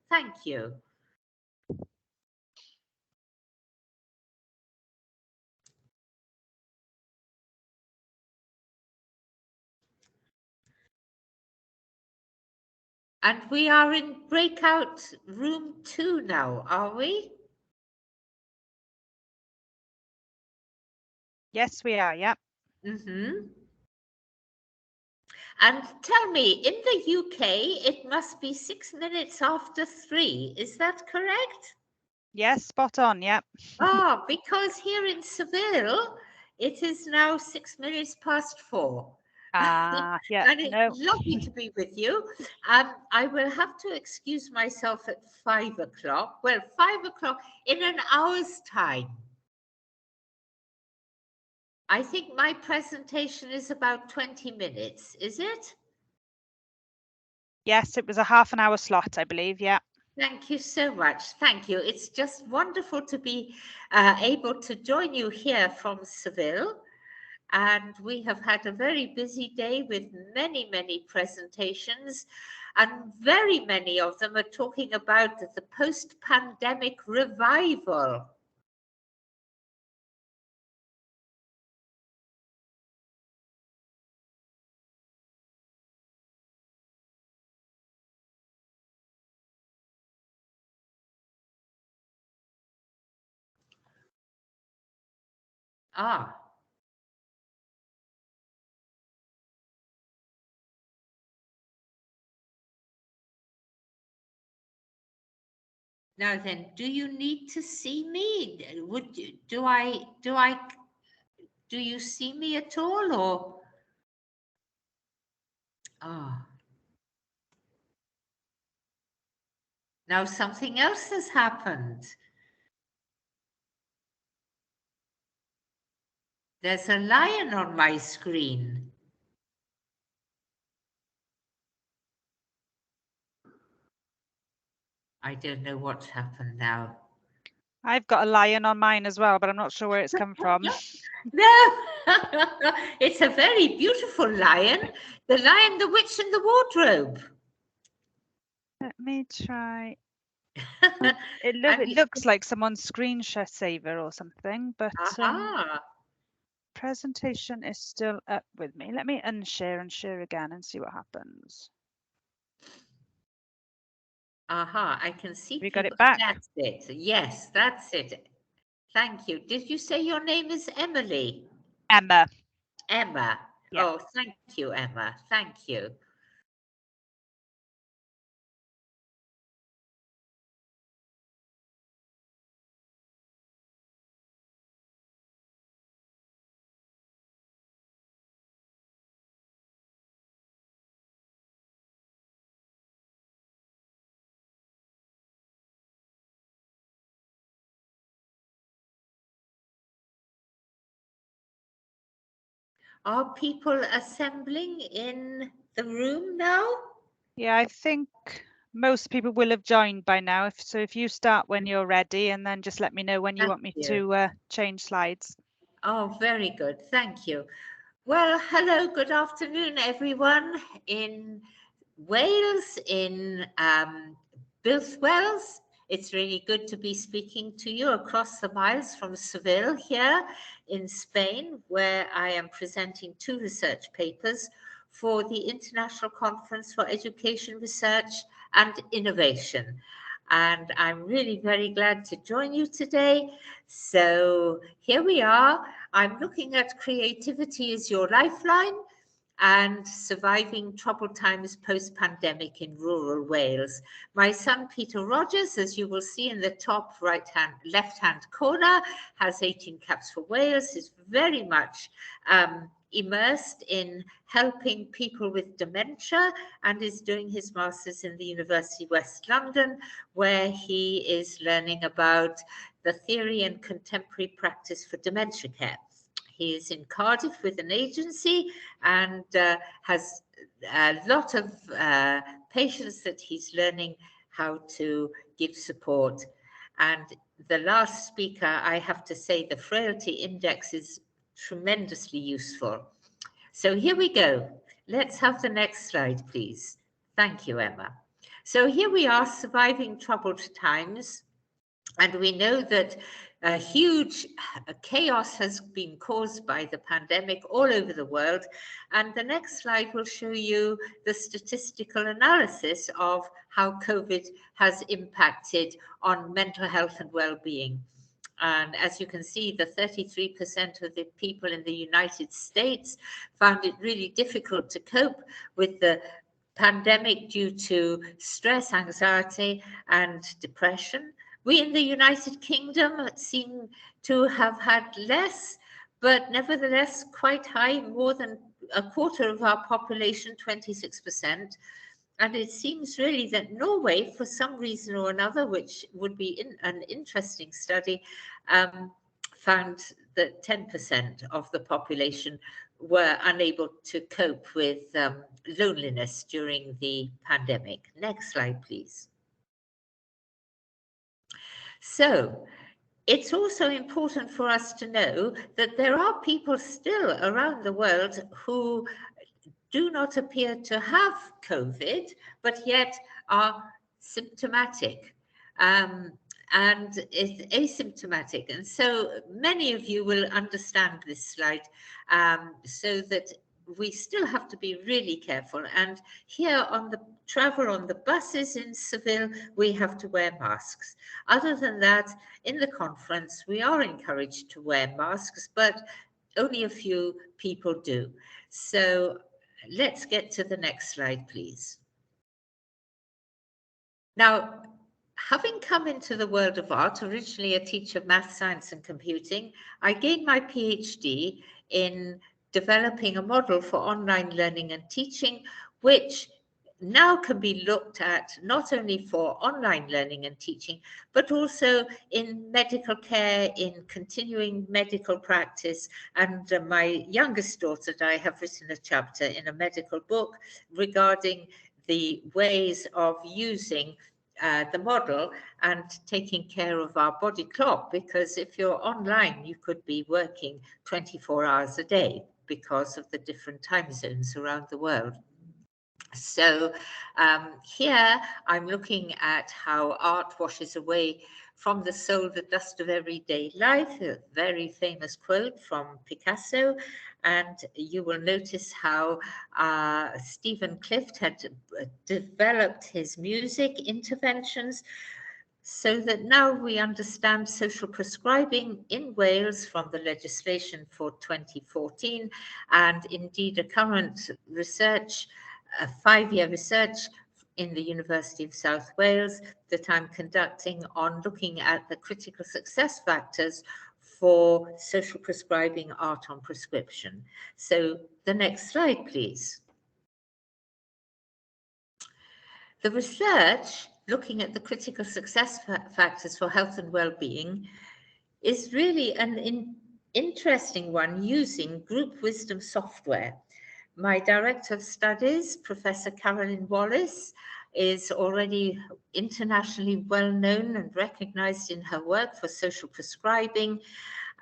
Thank you. And we are in breakout room 2 now, are we? Yes, we are. Yeah. Mm-hmm. And tell me, in the UK, it must be 6 minutes after 3. Is that correct? Yes, spot on. Yeah. Ah, because here in Seville, it is now 6 minutes past 4. Ah, yeah. And it's No. lovely to be with you. I will have to excuse myself at 5 o'clock. Well, 5 o'clock in an hour's time. I think my presentation is about 20 minutes, is it? Yes, it was a half an hour slot, I believe. Yeah. Thank you so much. Thank you. It's just wonderful to be able to join you here from Seville. And we have had a very busy day with many, many presentations. And very many of them are talking about the post-pandemic revival. Ah. Now then, do you need to see me? Do you see me at all, or? Ah. Now something else has happened. There's a lion on my screen. I don't know what's happened now. I've got a lion on mine as well, but I'm not sure where it's come from. No, it's a very beautiful lion. The Lion, the Witch, and the Wardrobe. Let me try. It looks like someone's screen saver or something, but presentation is still up with me. Let me unshare and share again and see what happens. I can see. We got it back. That's it. Yes, that's it. Thank you. Did you say your name is Emily? Emma. Emma. Yeah. Oh, thank you, Emma. Thank you. Are people assembling in the room now? Yeah, I think most people will have joined by now. So if you start when you're ready, and then just let me know when you want me to change slides. Oh, very good. Thank you. Well, hello, good afternoon, everyone in Wales, in Bilthwells. It's really good to be speaking to you across the miles from Seville here in Spain, where I am presenting 2 research papers for the International Conference for Education, Research and Innovation. And I'm really very glad to join you today. So here we are. I'm looking at creativity as your lifeline and surviving troubled times post-pandemic in rural Wales. My son, Peter Rogers, as you will see in the top left-hand corner, has 18 Caps for Wales, is very much immersed in helping people with dementia and is doing his master's in the University of West London, where he is learning about the theory and contemporary practice for dementia care. He is in Cardiff with an agency and has a lot of patients that he's learning how to give support. And the last speaker, I have to say, the frailty index is tremendously useful. So here we go. Let's have the next slide, please. Thank you, Emma. So here we are, surviving troubled times, and we know that a huge chaos has been caused by the pandemic all over the world. And the next slide will show you the statistical analysis of how COVID has impacted on mental health and well-being. And as you can see, the 33% of the people in the United States found it really difficult to cope with the pandemic due to stress, anxiety, and depression. We in the United Kingdom seem to have had less, but nevertheless quite high, more than a quarter of our population, 26%. And it seems really that Norway, for some reason or another, which would be an interesting study, found that 10% of the population were unable to cope with loneliness during the pandemic. Next slide, please. So it's also important for us to know that there are people still around the world who do not appear to have COVID, but yet are symptomatic and is asymptomatic. And so many of you will understand this slide, so that we still have to be really careful. And here on the travel on the buses in Seville, we have to wear masks. Other than that, in the conference, we are encouraged to wear masks, but only a few people do. So let's get to the next slide, please. Now, having come into the world of art, originally a teacher of math, science, and computing, I gained my PhD in developing a model for online learning and teaching, which now can be looked at not only for online learning and teaching, but also in medical care, in continuing medical practice. And my youngest daughter and I have written a chapter in a medical book regarding the ways of using the model and taking care of our body clock, because if you're online, you could be working 24 hours a day because of the different time zones around the world. So here I'm looking at how art washes away from the soul the dust of everyday life, a very famous quote from Picasso. And you will notice how Stephen Clift had developed his music interventions so that now we understand social prescribing in Wales from the legislation for 2014, and indeed a current research, a 5-year research in the University of South Wales that I'm conducting on looking at the critical success factors for social prescribing art on prescription. So the next slide, please. The research looking at the critical success factors for health and well-being is really an interesting one using group wisdom software. My director of studies, Professor Carolyn Wallace, is already internationally well known and recognized in her work for social prescribing.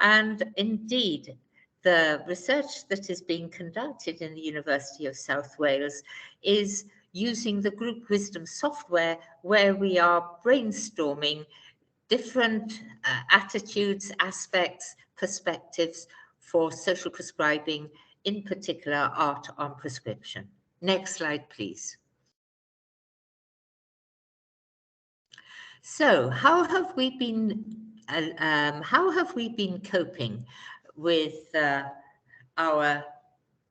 And indeed, the research that is being conducted in the University of South Wales is using the group wisdom software, where we are brainstorming different attitudes, aspects, perspectives for social prescribing, in particular art on prescription. Next slide, please. So how have we been coping with our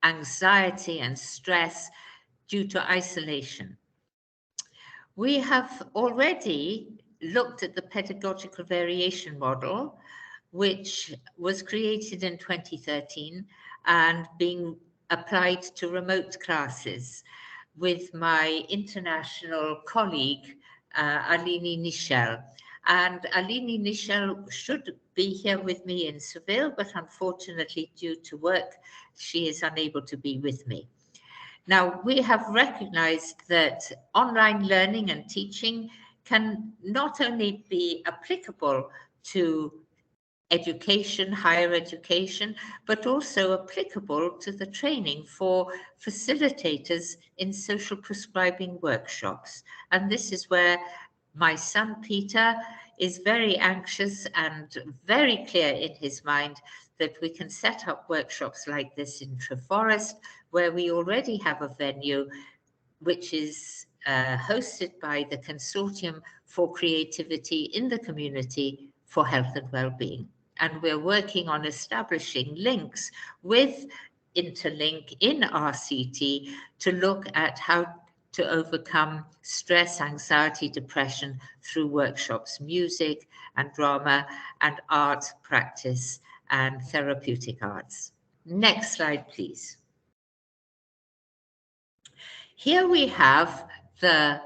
anxiety and stress due to isolation? We have already looked at the pedagogical variation model, which was created in 2013 and being applied to remote classes with my international colleague, Aline Nichel. And Aline Nichel should be here with me in Seville, but unfortunately, due to work, she is unable to be with me. Now, we have recognized that online learning and teaching can not only be applicable to education, higher education, but also applicable to the training for facilitators in social prescribing workshops. And this is where my son Peter is very anxious and very clear in his mind that we can set up workshops like this in Treforest, where we already have a venue which is hosted by the Consortium for Creativity in the Community for Health and Wellbeing. And we're working on establishing links with Interlink in RCT to look at how to overcome stress, anxiety, depression through workshops, music and drama and art practice and therapeutic arts. Next slide, please. Here we have the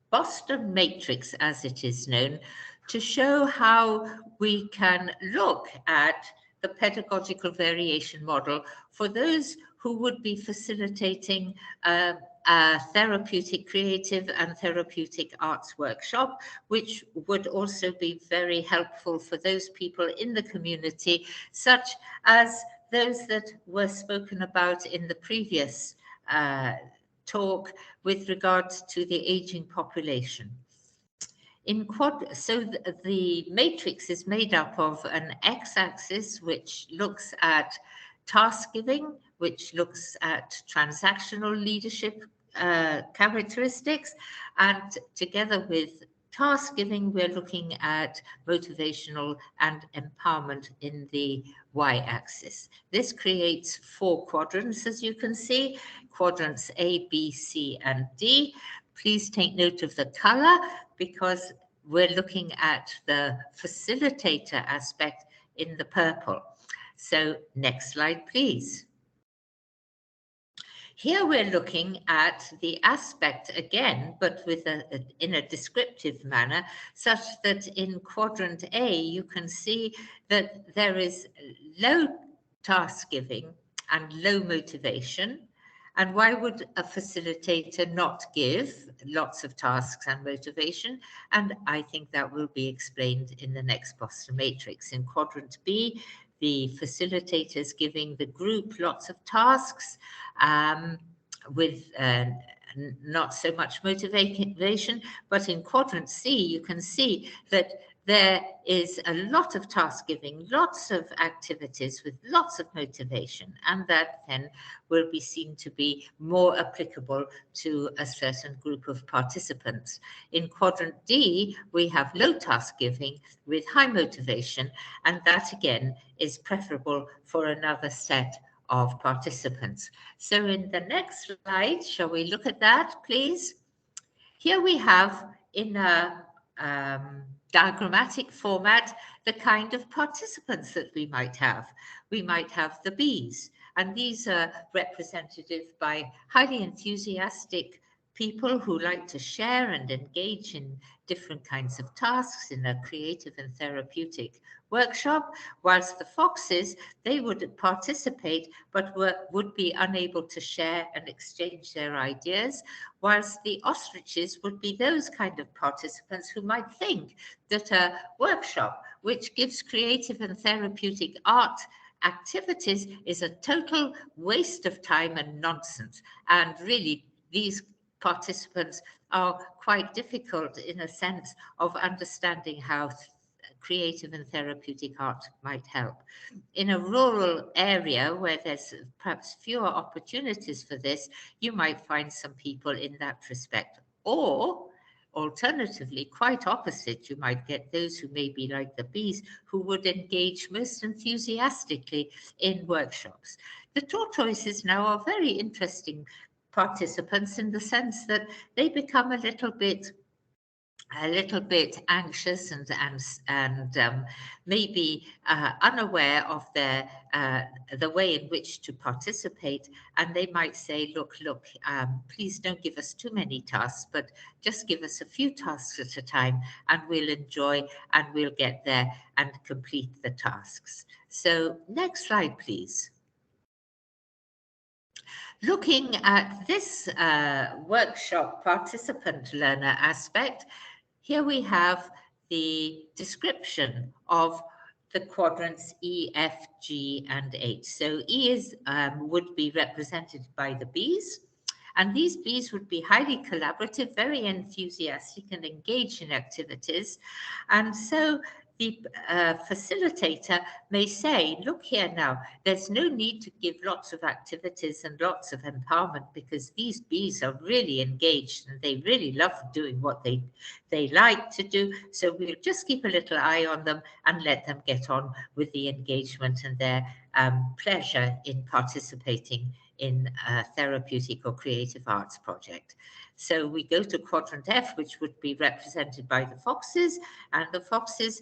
Boston Matrix, as it is known, to show how we can look at the pedagogical variation model for those who would be facilitating a therapeutic, creative and therapeutic arts workshop, which would also be very helpful for those people in the community, such as those that were spoken about in the previous talk with regards to the aging population. So the matrix is made up of an x-axis, which looks at task giving, which looks at transactional leadership characteristics, and together with task giving, we're looking at motivational and empowerment in the y-axis. This creates 4 quadrants, as you can see, quadrants A, B, C, and D. Please take note of the color because we're looking at the facilitator aspect in the purple. So next slide, please. Here we're looking at the aspect again, but with in a descriptive manner, such that in quadrant A, you can see that there is low task giving and low motivation. And why would a facilitator not give lots of tasks and motivation? And I think that will be explained in the next Boston Matrix. In quadrant B, the facilitators giving the group lots of tasks with not so much motivation, but in quadrant C, you can see that there is a lot of task giving, lots of activities with lots of motivation, and that then will be seen to be more applicable to a certain group of participants. In quadrant D, we have low task giving with high motivation, and that again is preferable for another set of participants. So in the next slide, shall we look at that, please? Here we have in a diagrammatic format the kind of participants that we might have. We might have the Bs, and these are representative by highly enthusiastic people who like to share and engage in different kinds of tasks in a creative and therapeutic workshop, whilst the foxes, they would participate but would be unable to share and exchange their ideas, whilst the ostriches would be those kind of participants who might think that a workshop which gives creative and therapeutic art activities is a total waste of time and nonsense. And really, these participants are quite difficult in a sense of understanding how creative and therapeutic art might help. In a rural area where there's perhaps fewer opportunities for this, you might find some people in that respect. Or alternatively, quite opposite, you might get those who may be like the bees who would engage most enthusiastically in workshops. The tortoises now are very interesting participants in the sense that they become a little bit anxious and maybe unaware of their the way in which to participate, and they might say, look, please don't give us too many tasks, but just give us a few tasks at a time, and we'll enjoy and we'll get there and complete the tasks. So next slide, please. Looking at this workshop participant learner aspect, here we have the description of the quadrants E, F, G, and H. So E is would be represented by the Bs, and these Bs would be highly collaborative, very enthusiastic, and engaged in activities. And so the facilitator may say, look here now, there's no need to give lots of activities and lots of empowerment, because these Bs are really engaged and they really love doing what they like to do. So we'll just keep a little eye on them and let them get on with the engagement and their pleasure in participating in a therapeutic or creative arts project. So we go to quadrant F, which would be represented by the foxes, and the foxes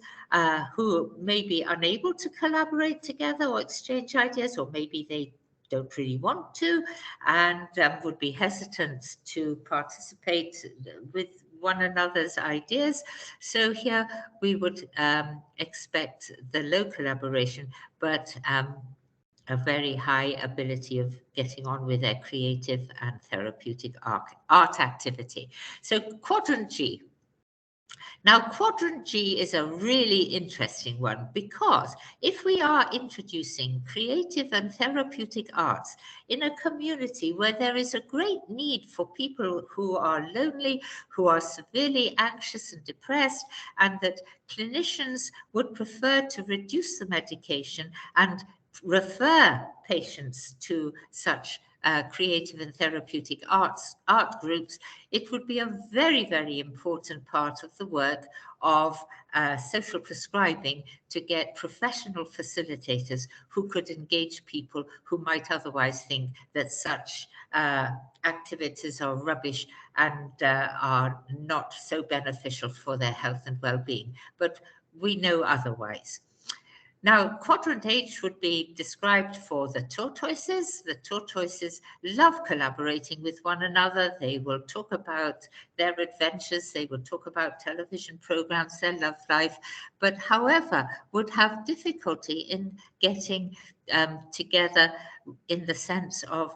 who may be unable to collaborate together or exchange ideas, or maybe they don't really want to, and would be hesitant to participate with one another's ideas. So here we would expect the low collaboration, but a very high ability of getting on with their creative and therapeutic art activity. So quadrant G. Now, quadrant G is a really interesting one, because if we are introducing creative and therapeutic arts in a community where there is a great need for people who are lonely, who are severely anxious and depressed, and that clinicians would prefer to reduce the medication and refer patients to such creative and therapeutic art groups, it would be a very, very important part of the work of social prescribing to get professional facilitators who could engage people who might otherwise think that such activities are rubbish and are not so beneficial for their health and well-being. But we know otherwise. Now, quadrant H would be described for the tortoises. The tortoises love collaborating with one another. They will talk about their adventures. They will talk about television programs, their love life, but however, would have difficulty in getting together in the sense of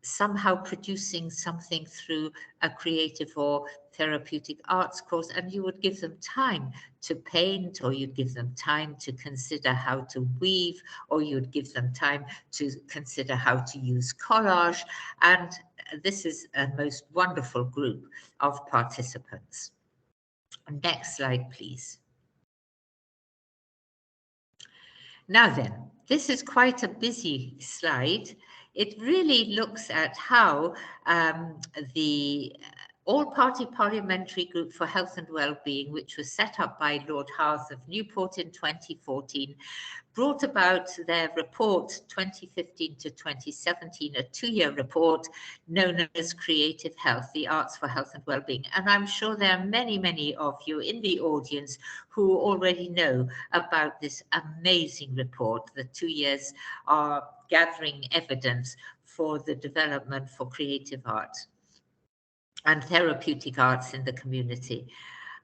somehow producing something through a creative or therapeutic arts course, and you would give them time to paint, or you'd give them time to consider how to weave, or you'd give them time to consider how to use collage. And this is a most wonderful group of participants. Next slide, please. Now then, this is quite a busy slide. It really looks at how the All-Party Parliamentary Group for Health and Wellbeing, which was set up by Lord Howth of Newport in 2014, brought about their report 2015 to 2017, a 2-year report known as Creative Health, the Arts for Health and Wellbeing. And I'm sure there are many, many of you in the audience who already know about this amazing report. The 2 years are gathering evidence for the development for creative art and therapeutic arts in the community.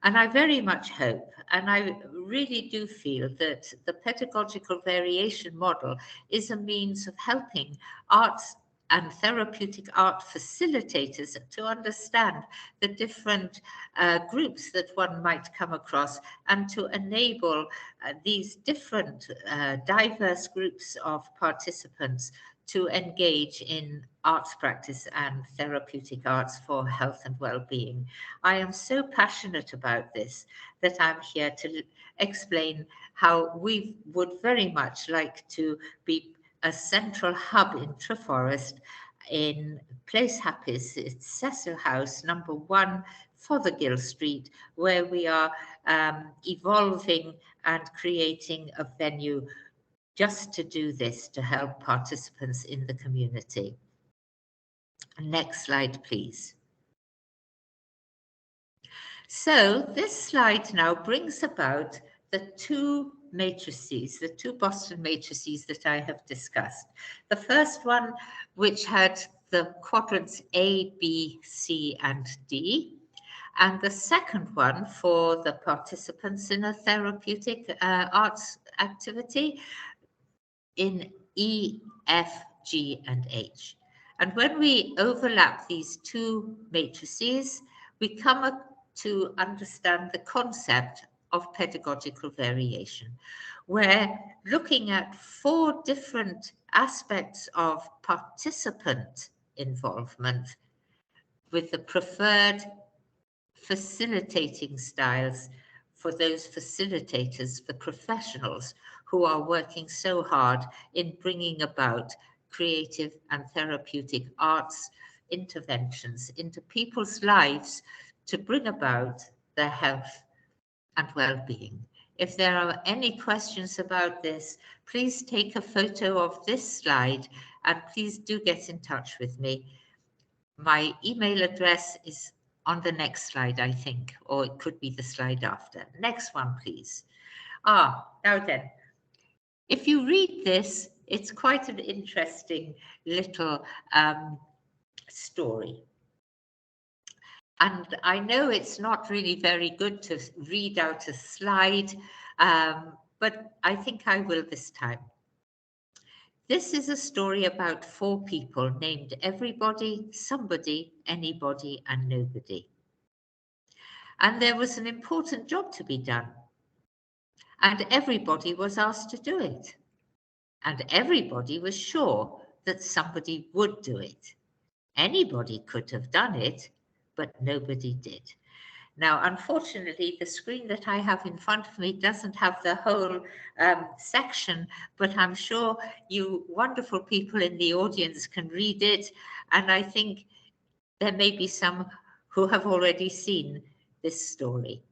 And I very much hope, and I really do feel, that the pedagogical variation model is a means of helping arts and therapeutic art facilitators to understand the different groups that one might come across, and to enable these different diverse groups of participants to engage in arts practice and therapeutic arts for health and well-being. I am so passionate about this that I'm here to explain how we would very much like to be a central hub in Treforest in Place Happy's. It's Cecil House, number 1, Fothergill Street, where we are evolving and creating a venue just to do this, to help participants in the community. Next slide, please. So this slide now brings about the 2 matrices, the 2 Boston matrices that I have discussed. The first one, which had the quadrants A, B, C, and D, and the second one for the participants in a therapeutic arts activity in E, F, G, and H. And when we overlap these 2 matrices, we come up to understand the concept of pedagogical variation. We're looking at 4 different aspects of participant involvement with the preferred facilitating styles for those facilitators, the professionals who are working so hard in bringing about creative and therapeutic arts interventions into people's lives to bring about their health and well-being. If there are any questions about this, please take a photo of this slide and please do get in touch with me. My email address is on the next slide, I think, or it could be the slide after. Next one, please. Now then, if you read this, it's quite an interesting little story. And I know it's not really very good to read out a slide, but I think I will this time. This is a story about 4 people named Everybody, Somebody, Anybody, and Nobody. And there was an important job to be done. And everybody was asked to do it. And everybody was sure that somebody would do it. Anybody could have done it, but nobody did. Now, unfortunately, the screen that I have in front of me doesn't have the whole section, but I'm sure you wonderful people in the audience can read it. And I think there may be some who have already seen this story.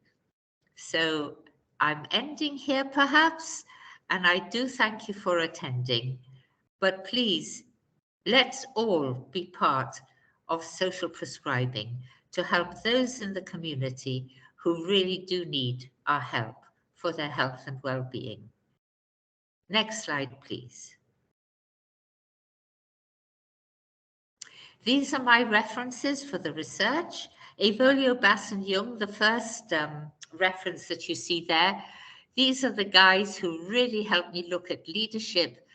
So I'm ending here perhaps, and I do thank you for attending. But please, let's all be part of social prescribing to help those in the community who really do need our help for their health and well-being. Next slide, please. These are my references for the research. Evolio, Bass and Jung, the first reference that you see there. These are the guys who really helped me look at leadership,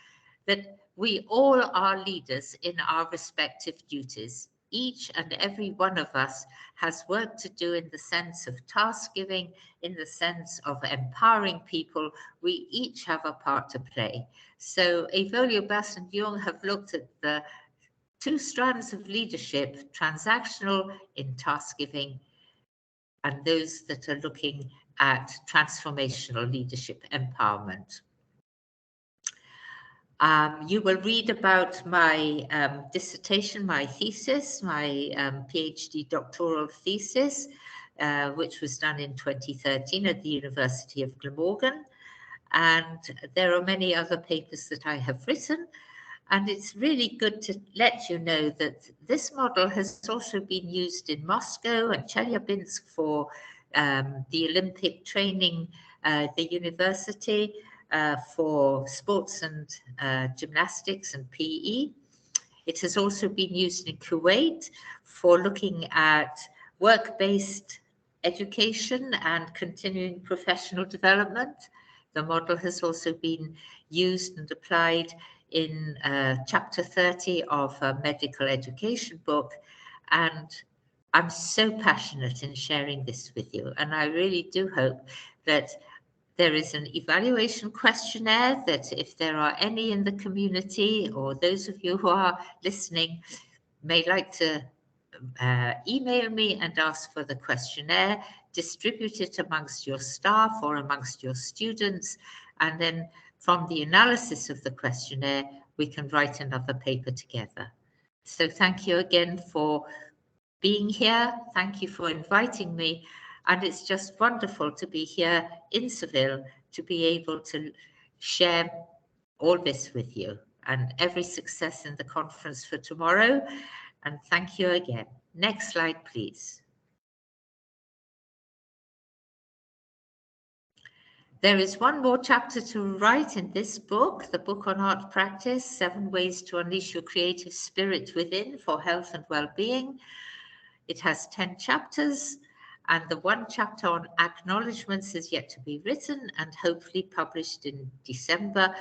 that we all are leaders in our respective duties. Each and every one of us has work to do in the sense of task giving, in the sense of empowering people. We each have a part to play. So Evolio, Bass and Jung have looked at the 2 strands of leadership, transactional in task giving, and those that are looking at transformational leadership empowerment. You will read about my dissertation, my thesis, my PhD doctoral thesis, which was done in 2013 at the University of Glamorgan. And there are many other papers that I have written. And it's really good to let you know that this model has also been used in Moscow and Chelyabinsk for the Olympic training, the university, for sports and gymnastics and PE. It has also been used in Kuwait for looking at work-based education and continuing professional development. The model has also been used and applied in chapter 30 of a medical education book. And I'm so passionate in sharing this with you. And I really do hope that there is an evaluation questionnaire that if there are any in the community or those of you who are listening may like to email me and ask for the questionnaire, distribute it amongst your staff or amongst your students, and then from the analysis of the questionnaire, we can write another paper together. So thank you again for being here. Thank you for inviting me. And it's just wonderful to be here in Seville to be able to share all this with you. And every success in the conference for tomorrow. And thank you again. Next slide, please. There is one more chapter to write in this book, the book on art practice, 7 ways to unleash your creative spirit within for health and well-being. It has 10 chapters, and the 1 chapter on acknowledgements is yet to be written and hopefully published in December,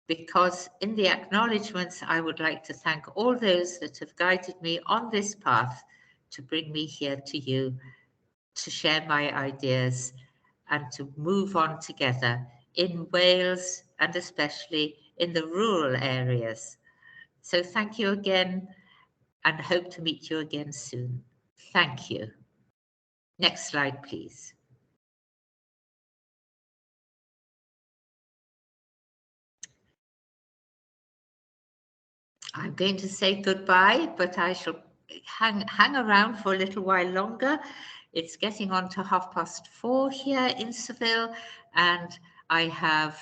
because in the acknowledgements, I would like to thank all those that have guided me on this path to bring me here to you, to share my ideas and to move on together in Wales and especially in the rural areas. So thank you again and hope to meet you again soon. Thank you. Next slide, please. I'm going to say goodbye, but I shall hang around for a little while longer. It's getting on to 4:30 here in Seville, and I have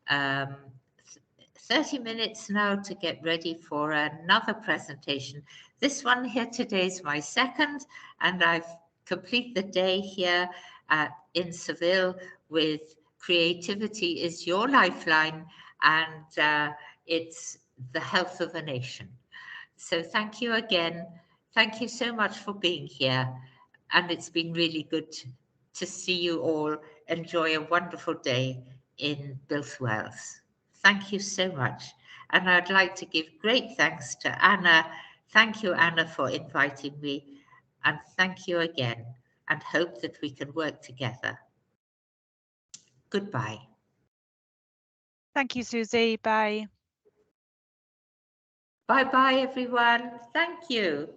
30 minutes now to get ready for another presentation. This one here today is my second, and I've completed the day here in Seville with Creativity is Your Lifeline, and it's the health of a nation. So thank you again. Thank you so much for being here. And it's been really good to see you all enjoy a wonderful day in Builth Wales. Thank you so much. And I'd like to give great thanks to Anna. Thank you, Anna, for inviting me. And thank you again, and hope that we can work together. Goodbye. Thank you, Susie. Bye. Bye-bye, everyone. Thank you.